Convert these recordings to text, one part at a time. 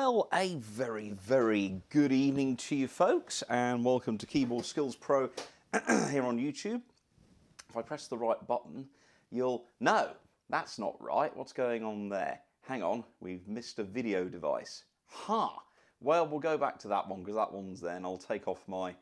Well, a very, very good evening to you folks, and welcome to Keyboard Skills Pro here on YouTube. If I press the right button, you'll... No, that's not right. What's going on there? Hang on, we've missed a video device. Well, we'll go back to that one, because that one's there, and I'll take off my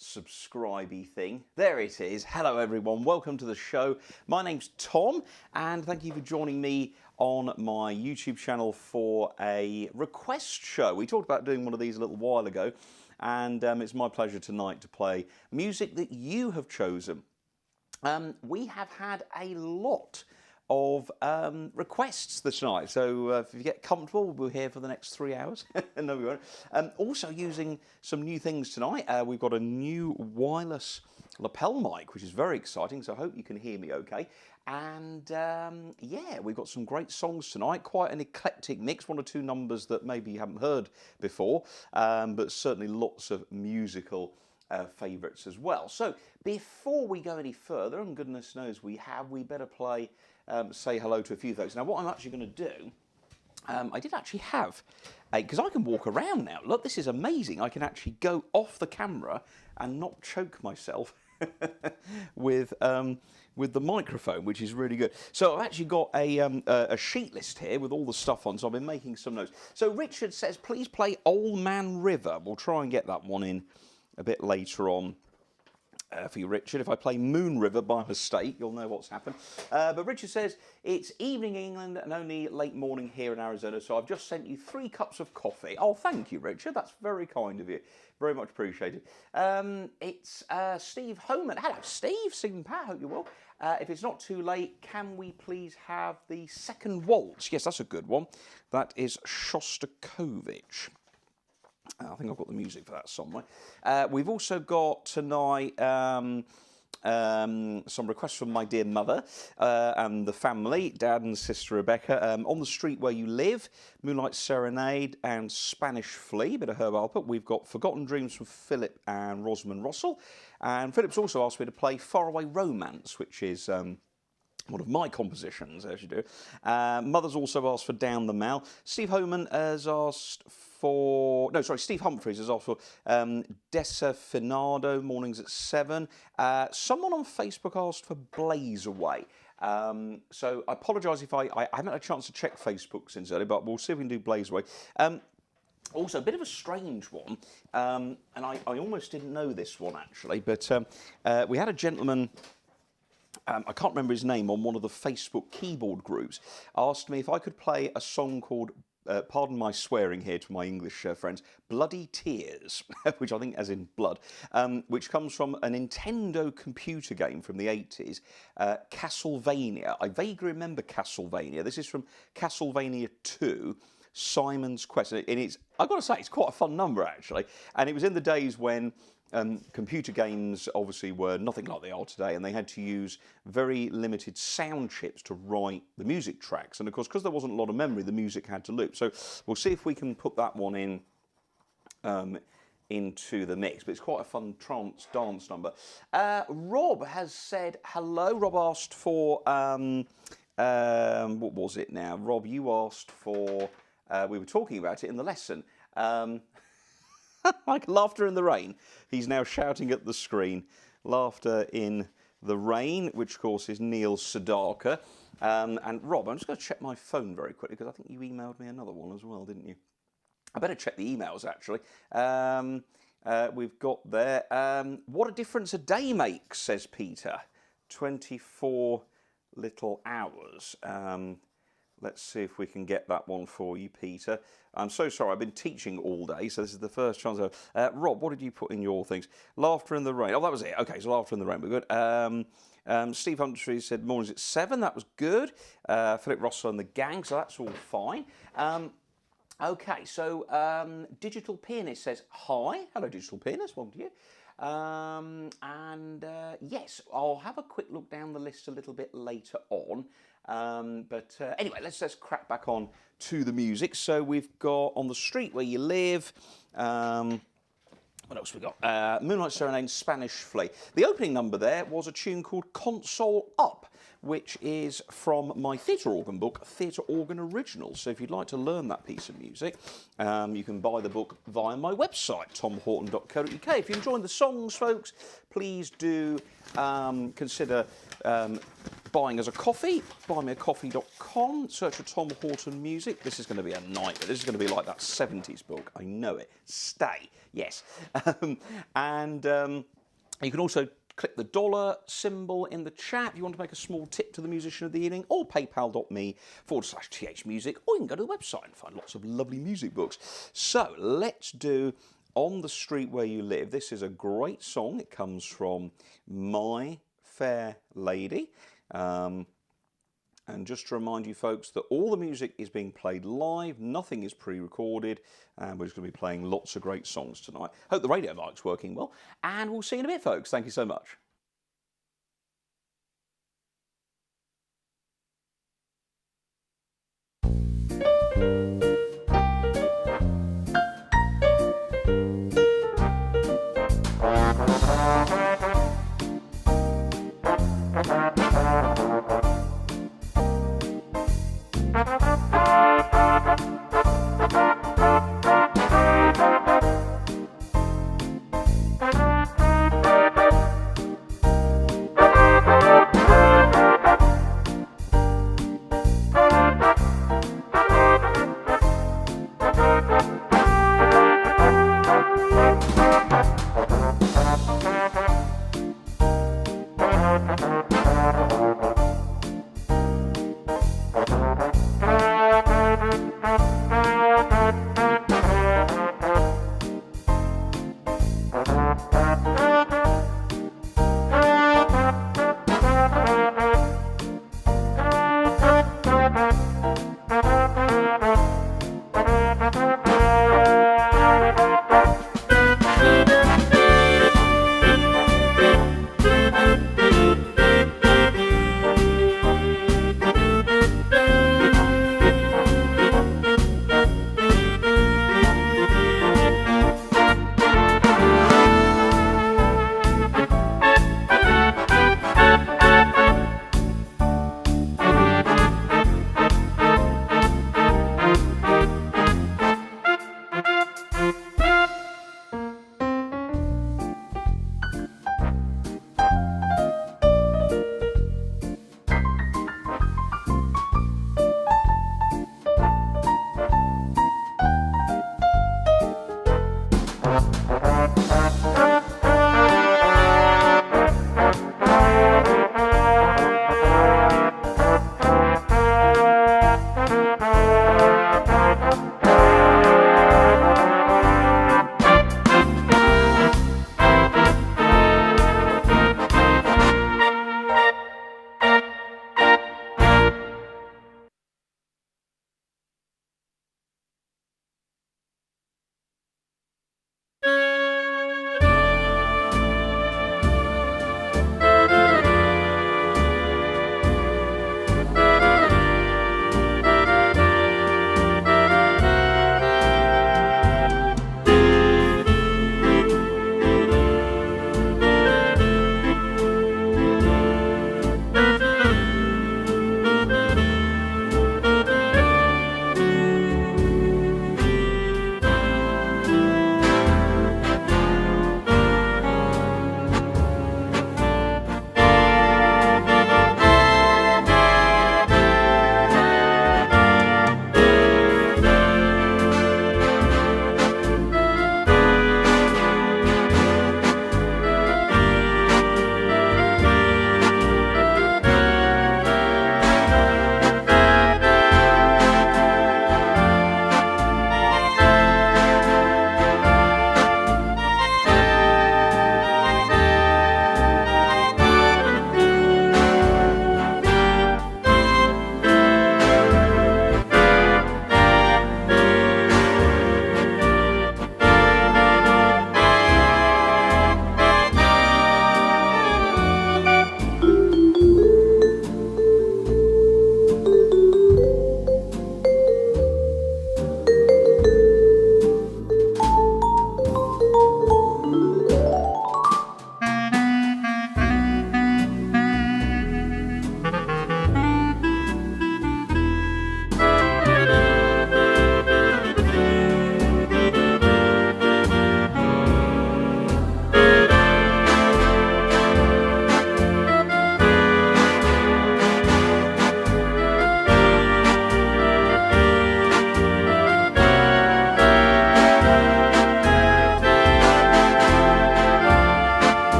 subscribe-y thing. There it is. Hello everyone, welcome to the show. My name's Tom, and thank you for joining me on my YouTube channel for a request show. We talked about doing one of these a little while ago, and it's my pleasure tonight to play music that you have chosen. We have had a lot of requests this night, so if you get comfortable, we'll be here for the next 3 hours. No, we won't. Also using some new things tonight. We've got a new wireless lapel mic, which is very exciting, so I hope you can hear me okay. And yeah, we've got some great songs tonight, quite an eclectic mix, one or two numbers that maybe you haven't heard before, but certainly lots of musical favourites as well. So before we go any further, and goodness knows we better play Say Hello to a few folks. Now what I'm actually going to do, I did actually have because I can walk around now. Look, this is amazing. I can actually go off the camera and not choke myself with the microphone, which is really good. So I've actually got a sheet list here with all the stuff on, so I've been making some notes. So Richard says, please play Old Man River. We'll try and get that one in a bit later on. For you, Richard. If I play Moon River by mistake, you'll know what's happened. But Richard says, it's evening in England and only late morning here in Arizona, so I've just sent you 3 cups of coffee. Oh, thank you, Richard. That's very kind of you. Very much appreciated. It's Steve Homan. Hello, Steve. Stephen Pat, hope you're well. If it's not too late, can we please have the second waltz? Yes, that's a good one. That is Shostakovich. I think I've got the music for that somewhere. We've also got tonight some requests from my dear mother and the family, Dad and Sister Rebecca. On the Street Where You Live, Moonlight Serenade and Spanish Flea, bit of Herb Alpert. We've got Forgotten Dreams from Philip and Rosamond Russell. And Philip's also asked me to play Faraway Romance, which is... one of my compositions, as you do. Mother's also asked for Down the Mall. Steve Homan has asked for... No, sorry, Steve Humphreys has asked for Desafinado, Mornings at 7. Someone on Facebook asked for Blaze Away. So I apologise if I haven't had a chance to check Facebook since earlier, but we'll see if we can do Blaze Away. Also, a bit of a strange one, and I almost didn't know this one, actually, but we had a gentleman... I can't remember his name, on one of the Facebook keyboard groups, asked me if I could play a song called, pardon my swearing here to my English friends, Bloody Tears, which I think as in blood, which comes from a Nintendo computer game from the 80s, Castlevania. I vaguely remember Castlevania. This is from Castlevania 2, Simon's Quest. And it's, I've got to say, it's quite a fun number, actually. And it was in the days when... computer games obviously were nothing like they are today, and they had to use very limited sound chips to write the music tracks. And of course, because there wasn't a lot of memory, the music had to loop. So we'll see if we can put that one in into the mix. But it's quite a fun trance dance number. Rob has said hello. Rob asked for what was it now? Rob, you asked for. We were talking about it in the lesson. Like Laughter in the Rain. He's now shouting at the screen. Laughter in the Rain, which of course is Neil Sedaka. And Rob, I'm just going to check my phone very quickly, because I think you emailed me another one as well, didn't you? I better check the emails, actually. We've got there. What a difference a day makes, says Peter. 24 little hours. Let's see if we can get that one for you, Peter. I'm so sorry, I've been teaching all day, so this is the first chance. Rob, what did you put in your things? Laughter in the Rain. Oh, that was it. Okay, so Laughter in the Rain, we're good. Steve Humphreys said Mornings at 7. That was good. Philip Russell and the gang, so that's all fine. Okay, so Digital Pianist says, hi. Hello, Digital Pianist. Welcome to you. Yes, I'll have a quick look down the list a little bit later on. Anyway, let's crack back on to the music. So we've got On the Street Where You Live, What else we got? Moonlight Serenade, Spanish Flea. The opening number there was a tune called Console Up, which is from my theatre organ book, Theatre Organ Originals. So if you'd like to learn that piece of music, you can buy the book via my website, tomhorton.co.uk. If you're enjoying the songs, folks, please do consider buying us a coffee, buymeacoffee.com, search for Tom Horton Music. This is going to be a nightmare. This is going to be like that 70s book. I know it. Stay. Yes. You can also click the dollar symbol in the chat if you want to make a small tip to the musician of the evening, or paypal.me/thmusic, or you can go to the website and find lots of lovely music books. So let's do On the Street Where You Live. This is a great song. It comes from My Fair Lady. And just to remind you folks that all the music is being played live, nothing is pre-recorded, and we're just going to be playing lots of great songs tonight. Hope the radio mic's working well, and we'll see you in a bit, folks. Thank you so much.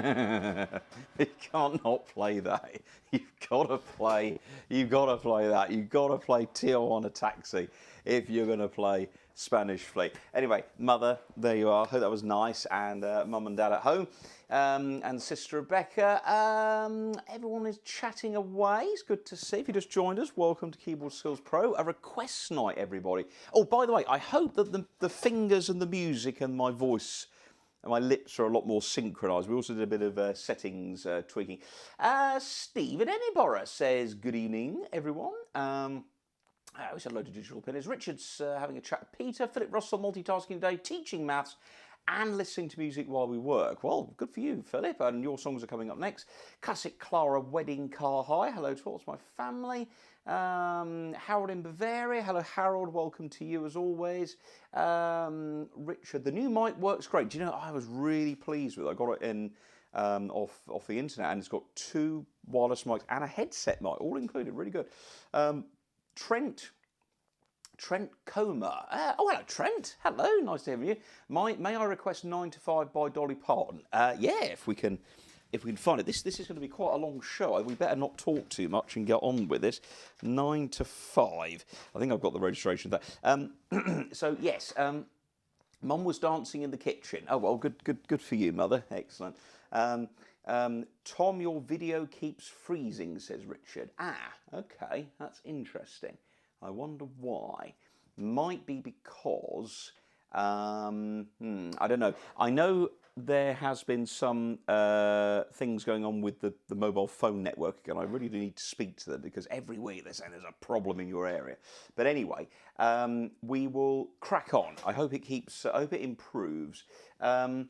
You can't not play that. You've got to play that. You've got to play Tijuana Taxi if you're going to play Spanish Fleet. Anyway, Mother, there you are. Hope that was nice. And Mum and Dad at home. And Sister Rebecca. Everyone is chatting away. It's good to see. If you just joined us, welcome to Keyboard Skills Pro. A request night, everybody. Oh, by the way, I hope that the fingers and the music and my voice and my lips are a lot more synchronised. We also did a bit of settings tweaking. Stephen Edinburgh says, good evening, everyone. We said a load of digital opinions. Richard's having a chat with Peter. Philip Russell, multitasking today, teaching maths and listening to music while we work. Well, good for you, Philip, and your songs are coming up next. Classic Clara, Wedding Car High. Hello to all, it's my family. Harold in Bavaria. Hello, Harold. Welcome to you as always. Richard, the new mic works great. Do you know, I was really pleased with it. I got it in off the internet, and it's got 2 wireless mics and a headset mic, all included. Really good. Trent Comer. Oh, hello, Trent. Hello, nice to hear from you. May I request 9 to 5 by Dolly Parton? Yeah, if we can find it. This is going to be quite a long show. We better not talk too much and get on with this. 9 to 5. I think I've got the registration there. So yes, Mum was dancing in the kitchen. Oh well, good for you, Mother. Excellent. Tom, your video keeps freezing, says Richard. Okay, that's interesting. I wonder why. Might be because, I don't know. I know there has been some things going on with the mobile phone network again. I really do need to speak to them because every week they're saying there's a problem in your area. But anyway, we will crack on. I hope it improves. Oh,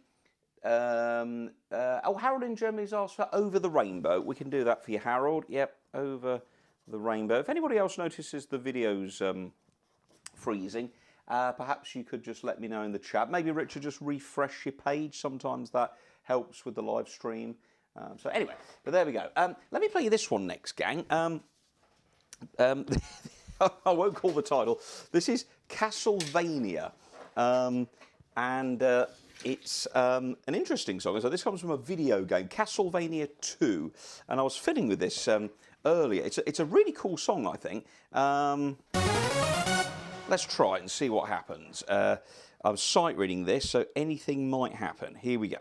Harold in Germany's asked for Over the Rainbow. We can do that for you, Harold. Yep, Over the Rainbow. If anybody else notices the videos freezing, perhaps you could just let me know in the chat. Maybe Richard, just refresh your page. Sometimes that helps with the live stream. So anyway, but there we go. Let me play you this one next, gang. I won't call the title. This is Castlevania. It's an interesting song. So this comes from a video game, Castlevania 2. And I was fiddling with this earlier. It's a really cool song, I think. Let's try it and see what happens. I'm sight reading this, so anything might happen. Here we go.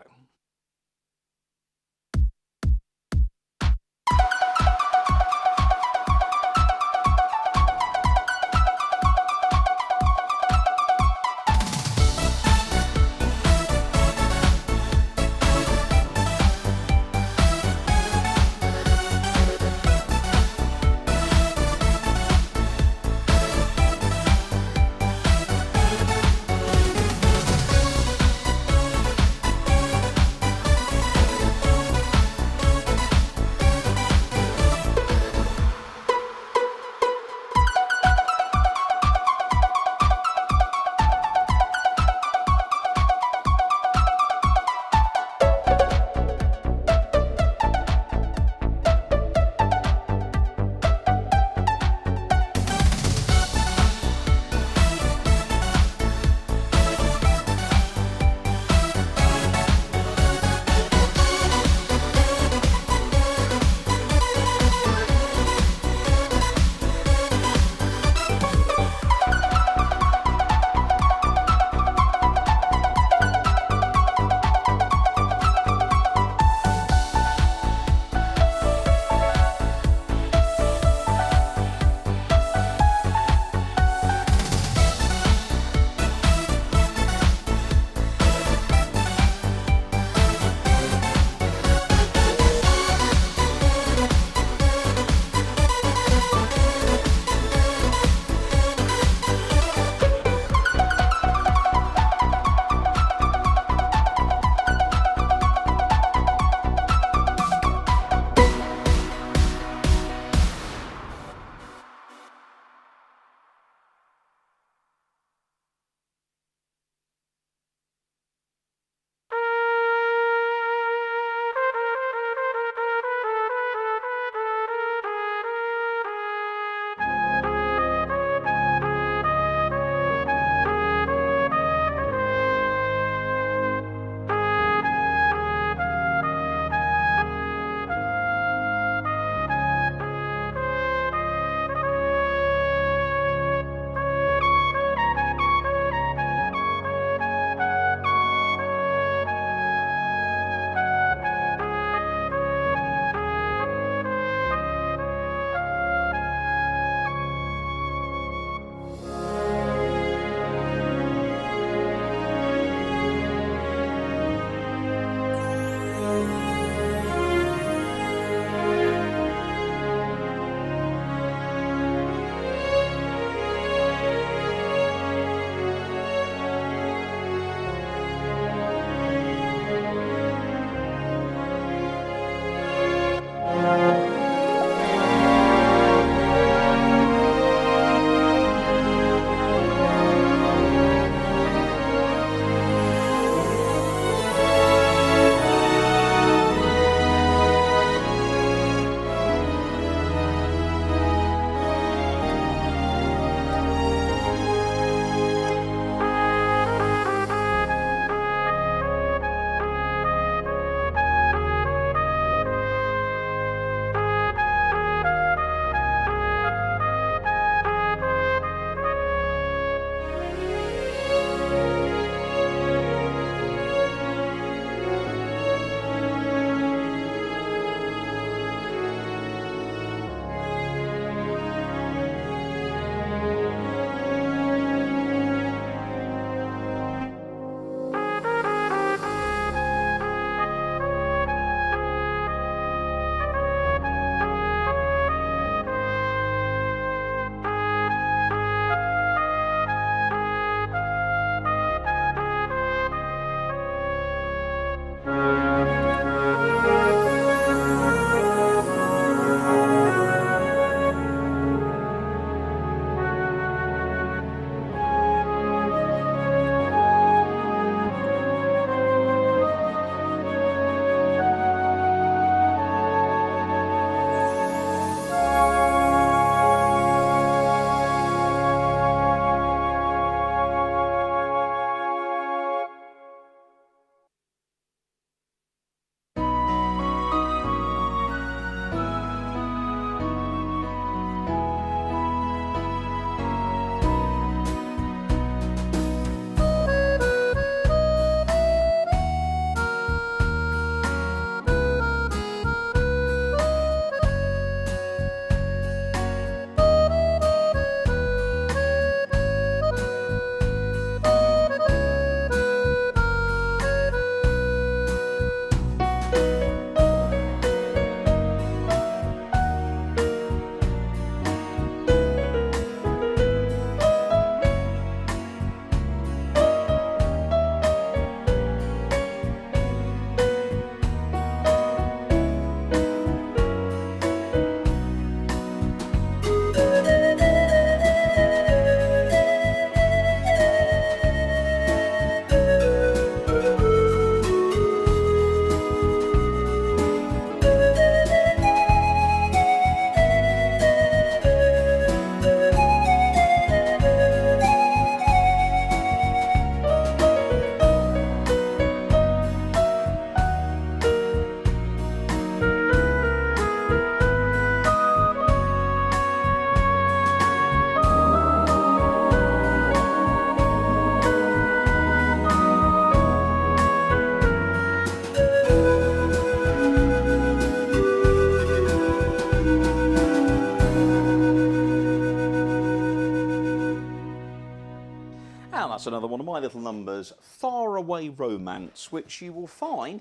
That's another one of my little numbers, Faraway Romance, which you will find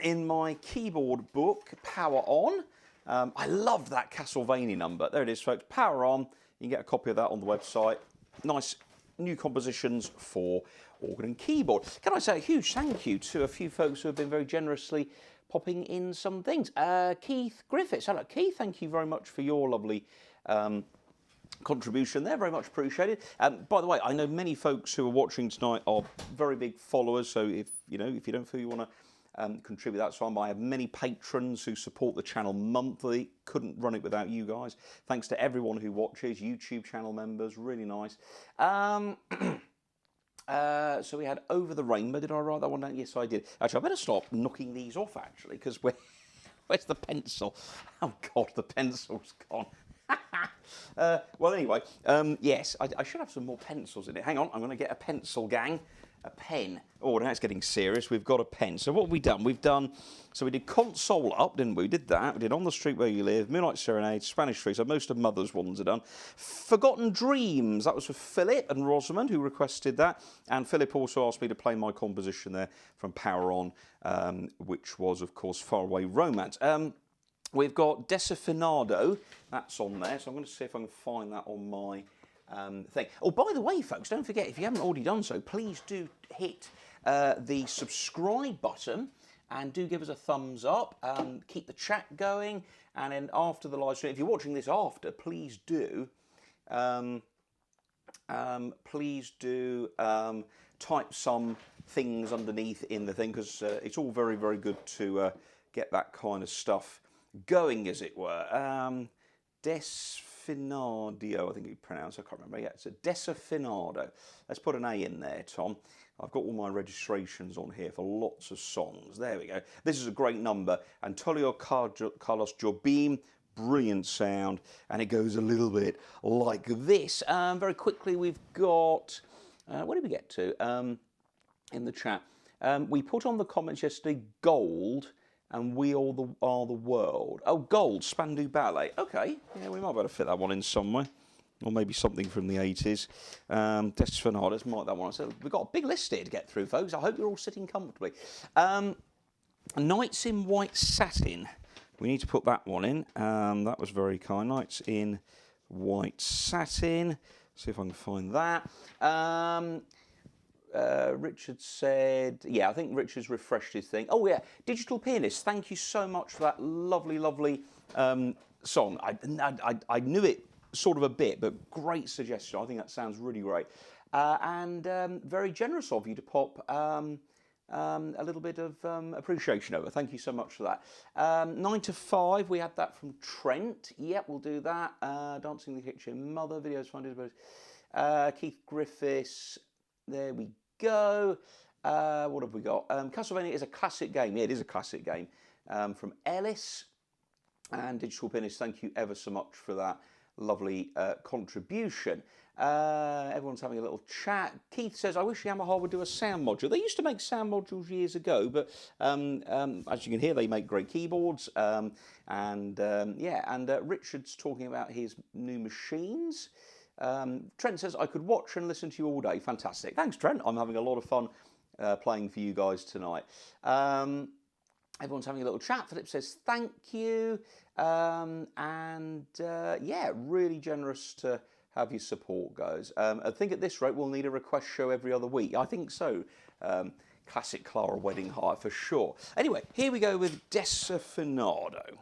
in my keyboard book, Power On. I love that Castlevania number. There it is, folks, Power On. You can get a copy of that on the website. Nice new compositions for organ and keyboard. Can I say a huge thank you to a few folks who have been very generously popping in some things. Keith Griffiths. Hello, Keith. Thank you very much for your lovely contribution there. Very much appreciated. By the way, I know many folks who are watching tonight are very big followers. So if you don't feel you want to contribute, that's fine. I have many patrons who support the channel monthly. Couldn't run it without you guys. Thanks to everyone who watches. YouTube channel members. Really nice. So we had Over the Rainbow. Did I write that one down? Yes, I did. Actually, I better stop knocking these off, actually, because where's the pencil? Oh, God, the pencil's gone. Well, anyway, yes, I should have some more pencils in it. Hang on, I'm going to get a pencil, gang. A pen. Oh, now it's getting serious. We've got a pen. So what have we done? So we did Console Up, didn't we? We did that. We did On the Street Where You Live, Midnight Serenade, Spanish Tree. So most of Mother's ones are done. Forgotten Dreams. That was for Philip and Rosamond, who requested that. And Philip also asked me to play my composition there from Power On, which was, of course, Faraway Romance. We've got Desafinado. That's on there. So I'm going to see if I can find that on my thing. Oh, by the way, folks, don't forget, if you haven't already done so, please do hit the subscribe button and do give us a thumbs up. Keep the chat going, and then after the live stream, if you're watching this after, please do type some things underneath in the thing, because it's all very, very good to get that kind of stuff going, as it were. Desafinadio, I think you pronounce. I can't remember. Yeah, it's a Desafinado. Let's put an A in there, Tom. I've got all my registrations on here for lots of songs. There we go. This is a great number. Antonio Carlos Jobim, brilliant sound, and it goes a little bit like this. Very quickly, we've got. What did we get to in the chat? We put on the comments yesterday, Gold. And We All Are the World. Oh, Gold, Spandau Ballet. Okay, yeah, we might be able to fit that one in somewhere. Or maybe something from the 80s. Desfinados, might that one. So we've got a big list here to get through, folks. I hope you're all sitting comfortably. Nights in White Satin. We need to put that one in. That was very kind. Nights in White Satin. See if I can find that. Richard said, yeah, I think Richard's refreshed his thing. Oh, yeah, Digital Pianist. Thank you so much for that lovely, lovely song. I knew it sort of a bit, but great suggestion. I think that sounds really great. And very generous of you to pop a little bit of appreciation over. Thank you so much for that. 9 to 5, we had that from Trent. Yep, we'll do that. Dancing in the Kitchen, Mother, videos funded by Keith Griffiths. There we go. What have we got? Castlevania is a classic game. Yeah, it is a classic game. From Ellis. And Digital Pianist, thank you ever so much for that lovely contribution. Everyone's having a little chat. Keith says, I wish Yamaha would do a sound module. They used to make sound modules years ago, but as you can hear, they make great keyboards. Richard's talking about his new machines. Trent says, I could watch and listen to you all day. Fantastic. Thanks, Trent. I'm having a lot of fun playing for you guys tonight. Everyone's having a little chat. Philip says, thank you. Yeah, really generous to have your support, guys. I think at this rate, we'll need a request show every other week. I think so. Classic Clara Wedding Hire for sure. Anyway, here we go with Desafinado.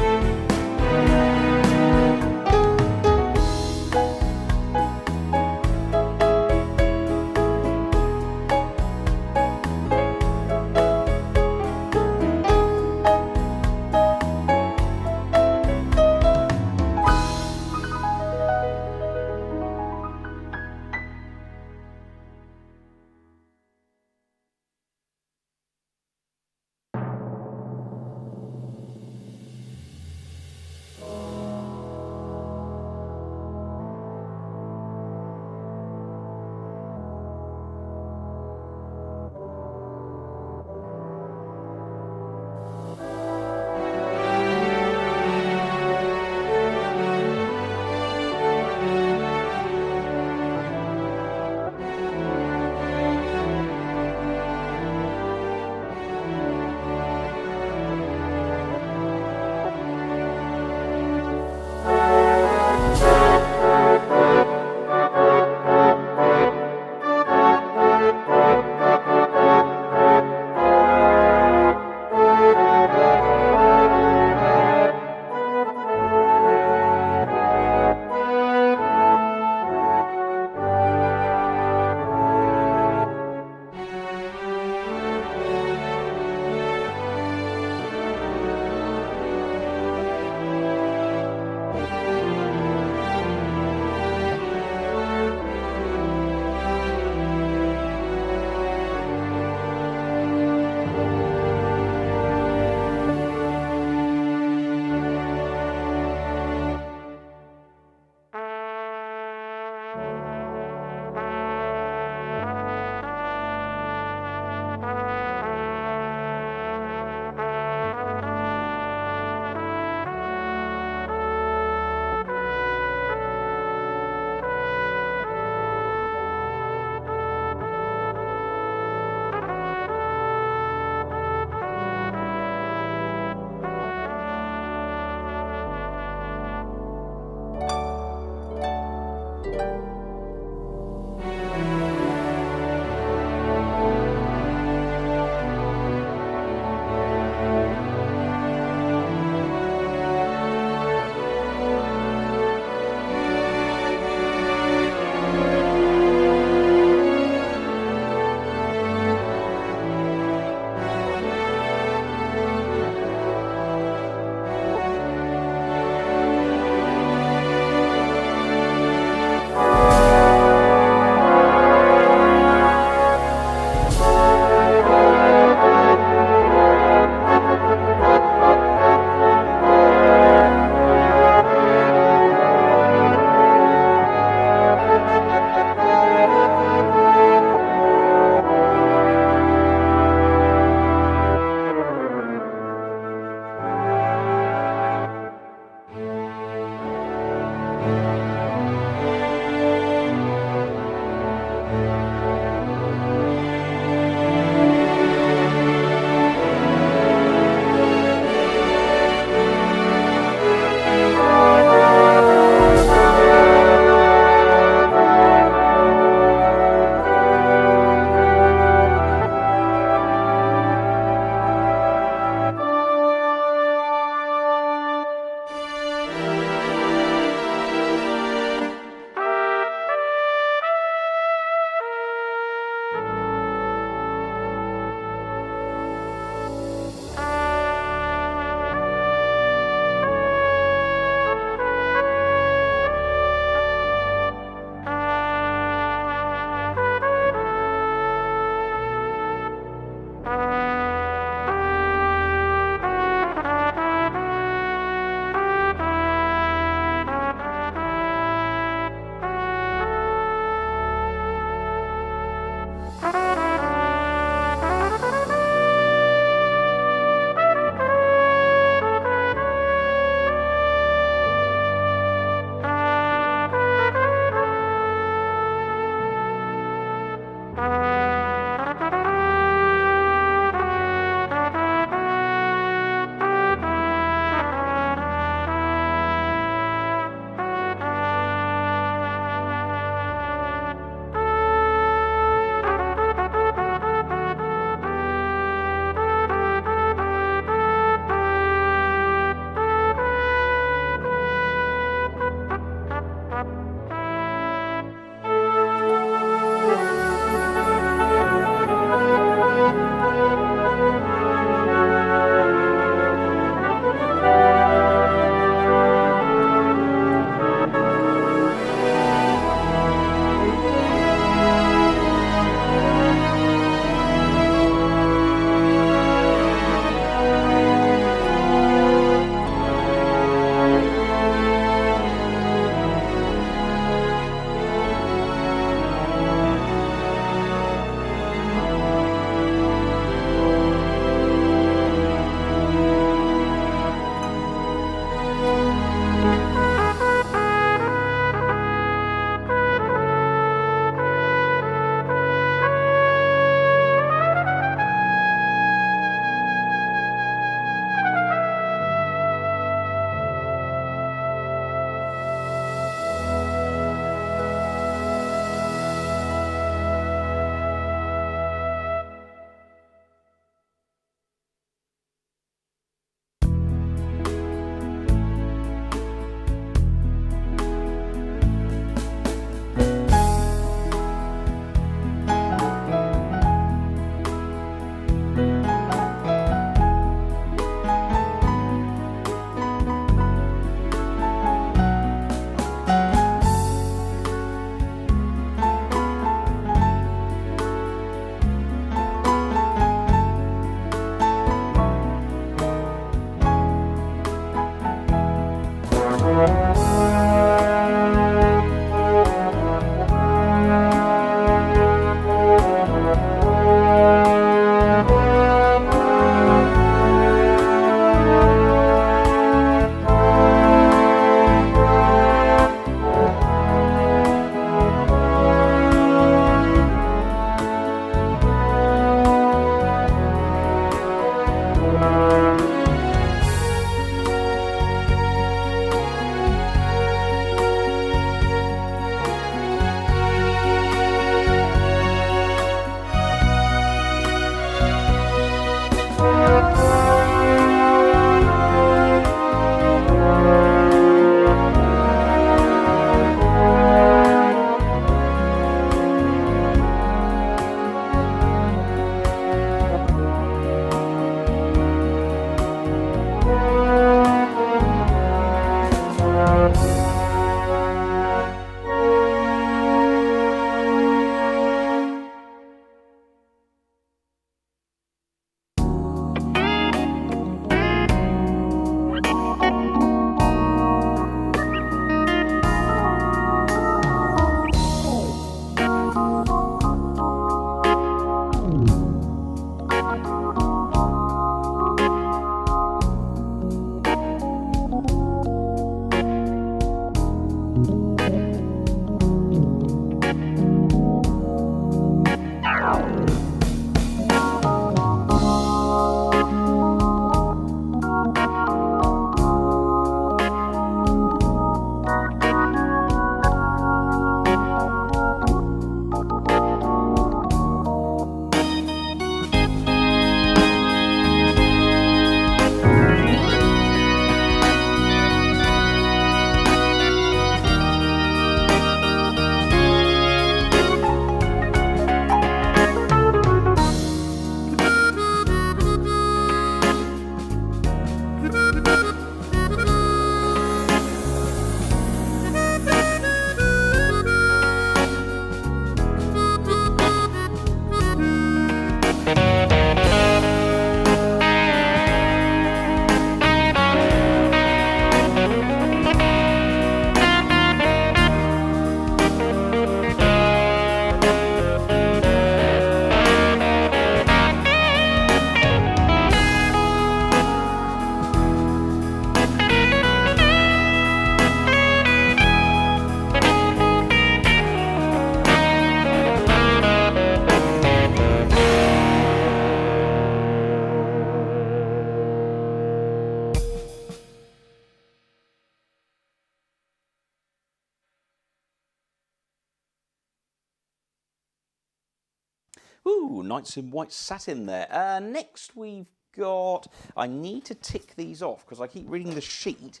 Ooh, Knights in White Satin there. Next we've got... I need to tick these off because I keep reading the sheet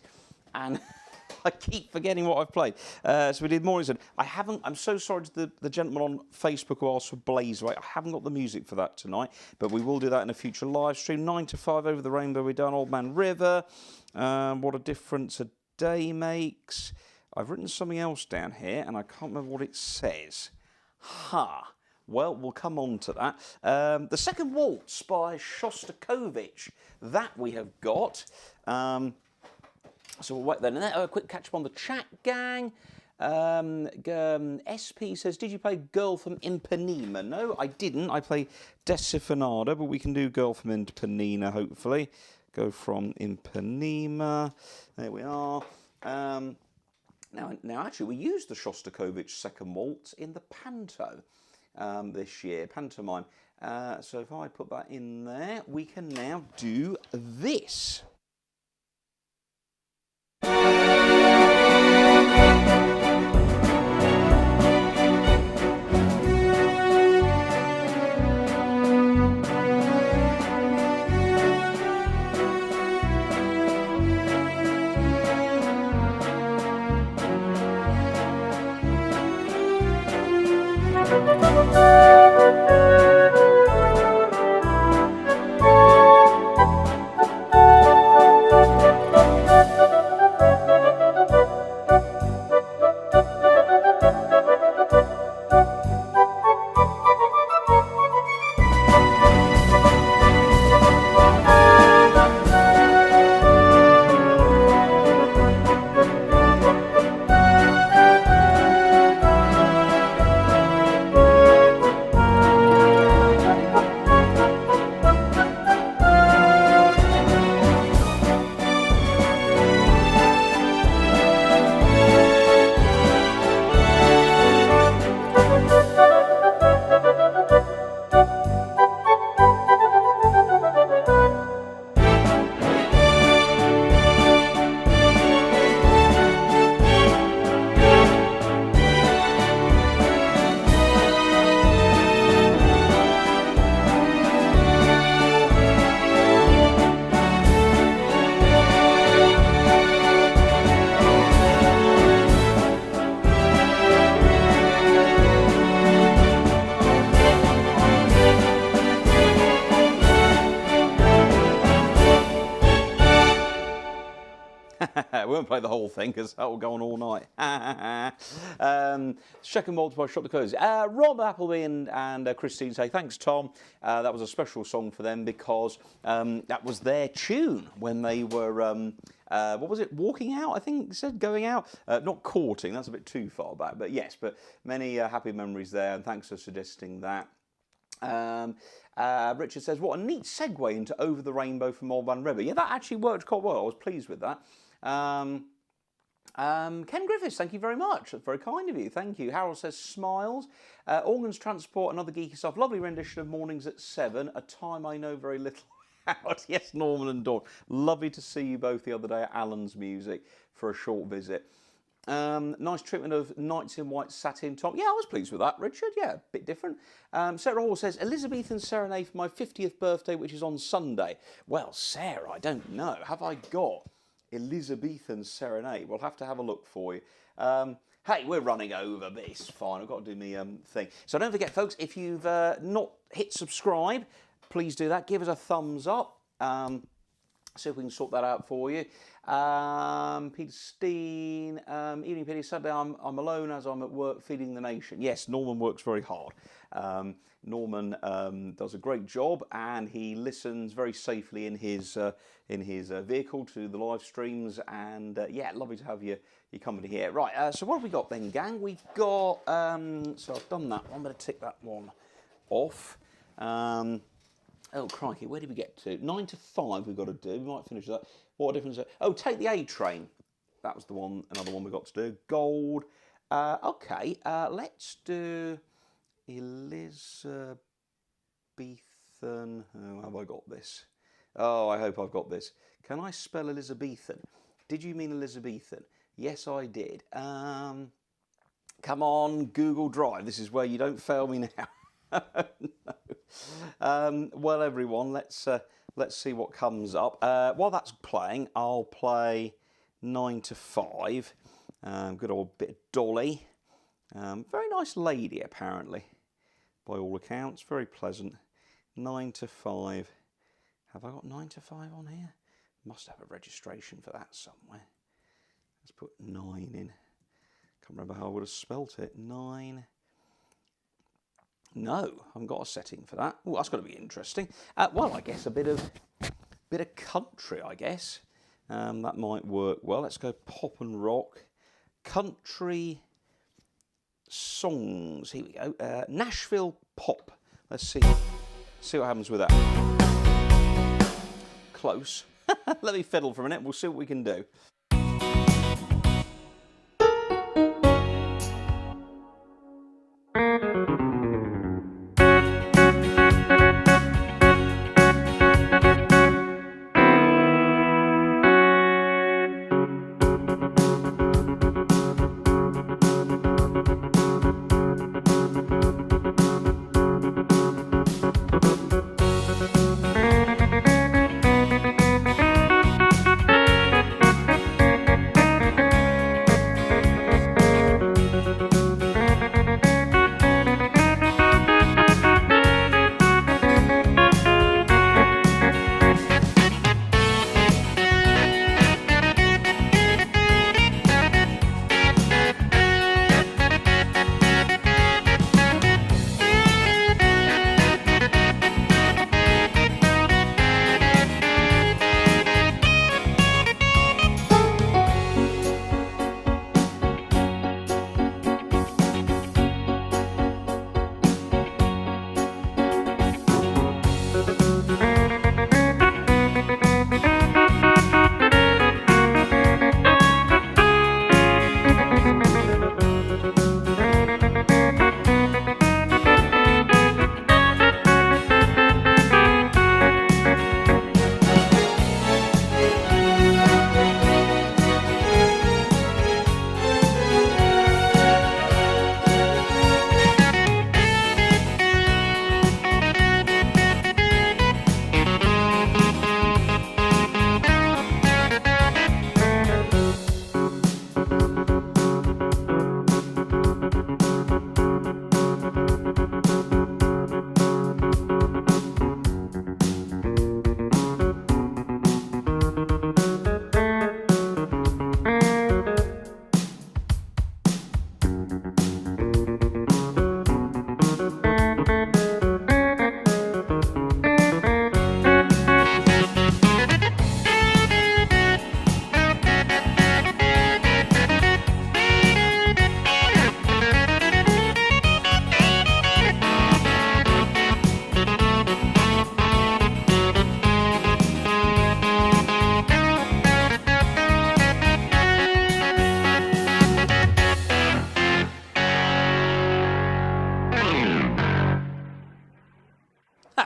and I keep forgetting what I've played. So we did Mornington. I'm so sorry to the gentleman on Facebook who asked for Blazeway. I haven't got the music for that tonight, but we will do that in a future live stream. 9 to 5 Over the Rainbow, we've done Old Man River. What a Difference a Day Makes. I've written something else down here, and I can't remember what it says. Well, we'll come on to that. The Second Waltz by Shostakovich. That we have got. So we'll wait then. A quick catch up on the chat, gang. SP says, did you play Girl from Ipanema? No, I didn't. I play Decifonada, but we can do Girl from Ipanema, hopefully. Go from Ipanema. There we are. Now, actually, we used the Shostakovich Second Waltz in the Panto this year, pantomime. So if I put that in there, we can now do this. We won't play the whole thing because that will go on all night. Second Waltz by Shostakovich. Rob Appleby and Christine say, thanks, Tom. That was a special song for them because that was their tune when they were, what was it, walking out, I think it said, going out? Not courting, that's a bit too far back, but yes, but many happy memories there, and thanks for suggesting that. Richard says, what a neat segue into Over the Rainbow from Old Man River. Yeah, that actually worked quite well. I was pleased with that. Ken Griffiths, thank you very much. That's very kind of you. Thank you. Harold says, smiles. Organs Transport, another geeky stuff. Lovely rendition of Mornings at 7, a time I know very little about. Yes, Norman and Dawn. Lovely to see you both the other day at Alan's Music for a short visit. Nice treatment of Knights in White Satin, Tom. Yeah, I was pleased with that, Richard. Yeah, a bit different. Sarah Hall says, Elizabethan Serenade for my 50th birthday, which is on Sunday. Well, Sarah, I don't know. Have I got Elizabethan Serenade? We'll have to have a look for you. Hey, we're running over, but it's fine. I've got to do my thing. So don't forget, folks, if you've not hit subscribe, please do that. Give us a thumbs up. See if we can sort that out for you. Peter Steen, evening Peter, Sunday I'm alone as I'm at work feeding the nation. Yes, Norman works very hard. Norman does a great job and he listens very safely in his vehicle to the live streams, and yeah, lovely to have your company here. Right, so what have we got then, gang? We've got, so I've done that one, I'm going to tick that one off. Oh, crikey, where did we get to? 9 to 5 we've got to do. We might finish that. What a difference. Oh, Take the A Train. That was the one, another one we got to do. Gold. Okay, let's do Elizabethan. Oh, have I got this? Oh, I hope I've got this. Can I spell Elizabethan? Did you mean Elizabethan? Yes, I did. Come on, Google Drive. This is where you don't fail me now. Well, everyone, let's see what comes up. While that's playing, I'll play 9 to 5. Good old bit of Dolly. Very nice lady, apparently, by all accounts. Very pleasant. 9 to 5. Have I got 9 to 5 on here? Must have a registration for that somewhere. Let's put 9 in. Can't remember how I would have spelt it. 9. No, I haven't got a setting for that. Oh, that's got to be interesting. Well, I guess a bit of country, I guess. That might work well. Let's go pop and rock. Country songs. Here we go. Nashville pop. Let's see what happens with that. Close. Let me fiddle for a minute. We'll see what we can do.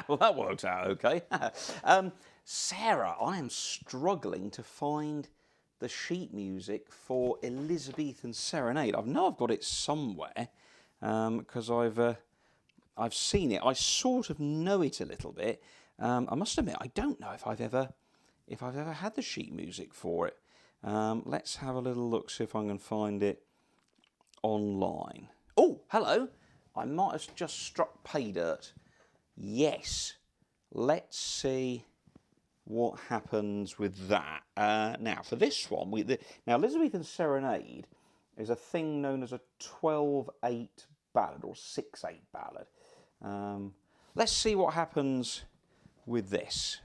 Well, that worked out okay. Sarah, I am struggling to find the sheet music for Elizabethan Serenade. I know I've got it somewhere because I've seen it. I sort of know it a little bit. I must admit, I don't know if I've ever had the sheet music for it. Let's have a little look, see if I can find it online. Oh, hello. I might have just struck pay dirt. Yes. Let's see what happens with that. Now, for this one, now Elizabethan Serenade is a thing known as a 12/8 ballad or 6/8 ballad. Let's see what happens with this.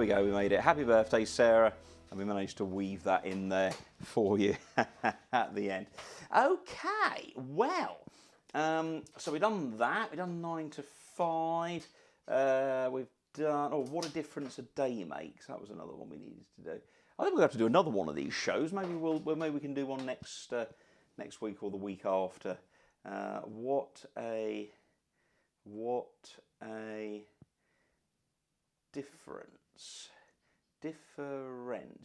we go, we made it. Happy birthday, Sarah. And we managed to weave that in there for you at the end. Okay, well, so we've done that. We've done 9 to 5. We've done, oh, what a difference a day makes. That was another one we needed to do. I think we'll have to do another one of these shows. Maybe maybe we can do one next week or the week after. What a difference.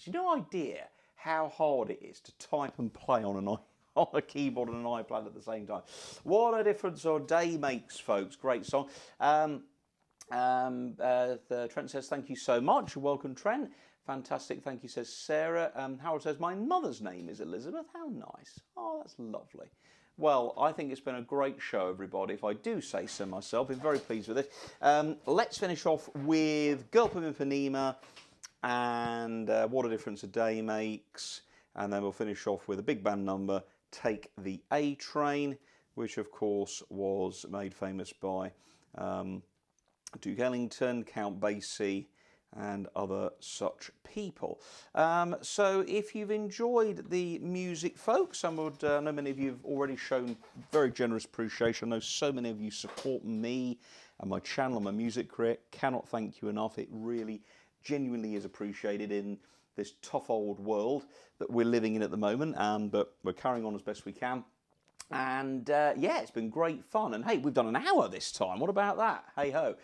No idea how hard it is to type and play on a keyboard and an iPad at the same time. What a difference a day makes, folks. Great song. Trent says, thank you so much. You're welcome, Trent. Fantastic. Thank you, says Sarah. Harold says, my mother's name is Elizabeth. How nice. Oh, that's lovely. Well, I think it's been a great show, everybody, if I do say so myself. Been very pleased with it. Let's finish off with Girl from Ipanema and What a Difference a Day Makes. And then we'll finish off with a big band number, Take the A Train, which, of course, was made famous by Duke Ellington, Count Basie, and other such people. So if you've enjoyed the music, folks, I know many of you have already shown very generous appreciation. I know so many of you support me and my channel and my music career. Cannot thank you enough. It really, genuinely is appreciated in this tough old world that we're living in at the moment, but we're carrying on as best we can. And yeah, it's been great fun. And hey, we've done an hour this time. What about that? Hey ho.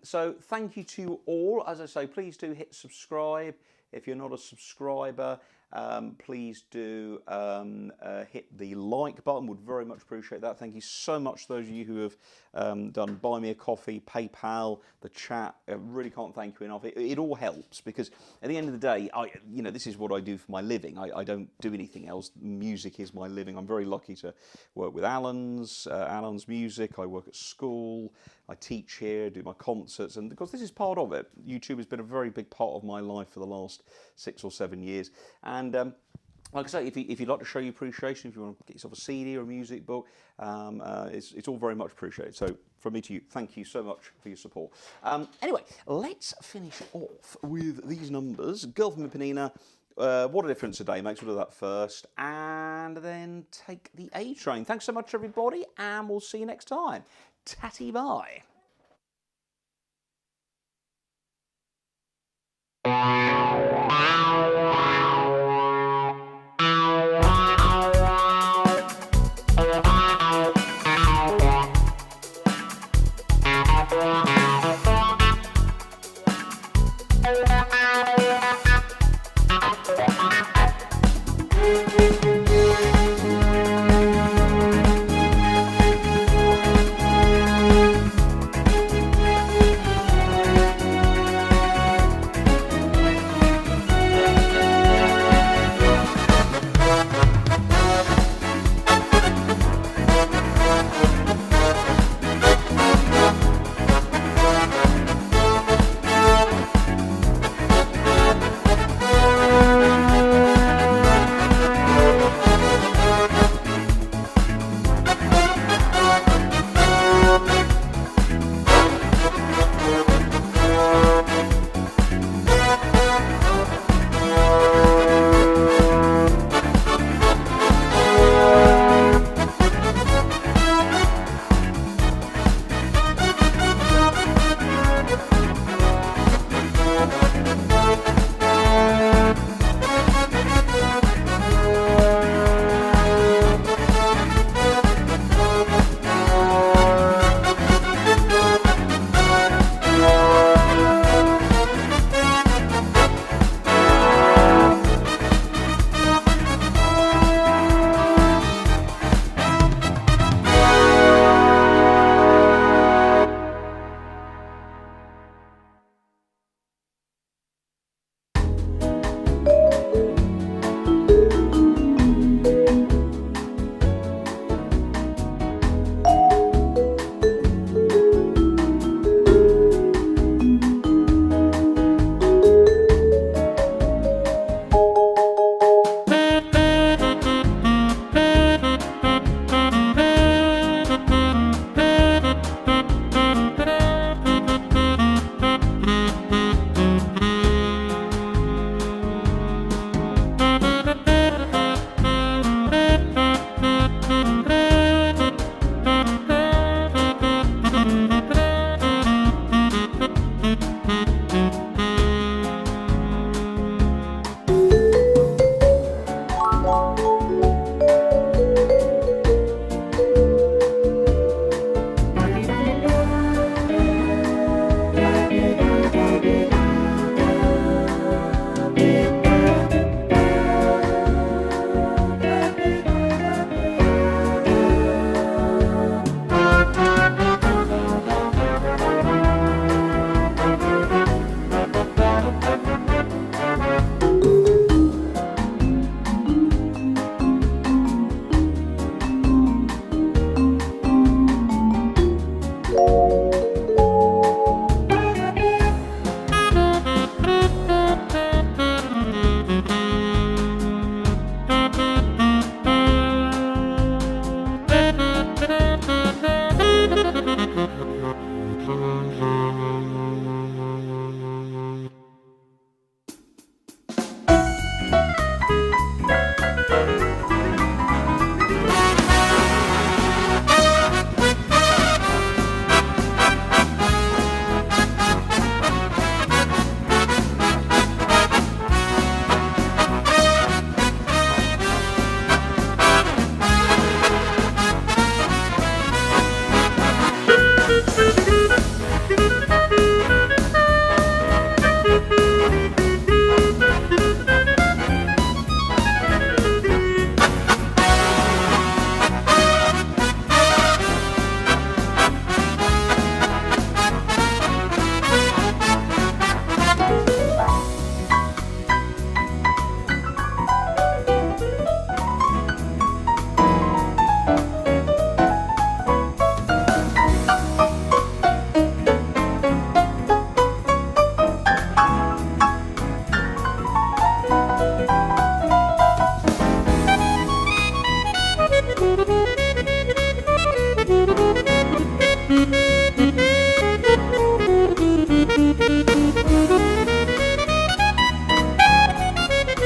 So thank you to all. As I say, please do hit subscribe. If you're not a subscriber, please do hit the like button. Would very much appreciate that. Thank you so much to those of you who have done Buy Me a Coffee, PayPal, the chat. I really can't thank you enough. It all helps because at the end of the day, this is what I do for my living. I don't do anything else. Music is my living. I'm very lucky to work with Alan's music. I work at school. I teach here, do my concerts, and because this is part of it, YouTube has been a very big part of my life for the last 6 or 7 years. And like I say, if you'd like to show your appreciation, if you want to get yourself a CD or a music book, it's all very much appreciated. So from me to you, thank you so much for your support. Anyway, let's finish off with these numbers. Girl from Ipanema, What a Difference a Day Makes. We'll do that first, and then Take the A Train. Thanks so much, everybody, and we'll see you next time. Tatty bye.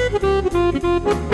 Thank you.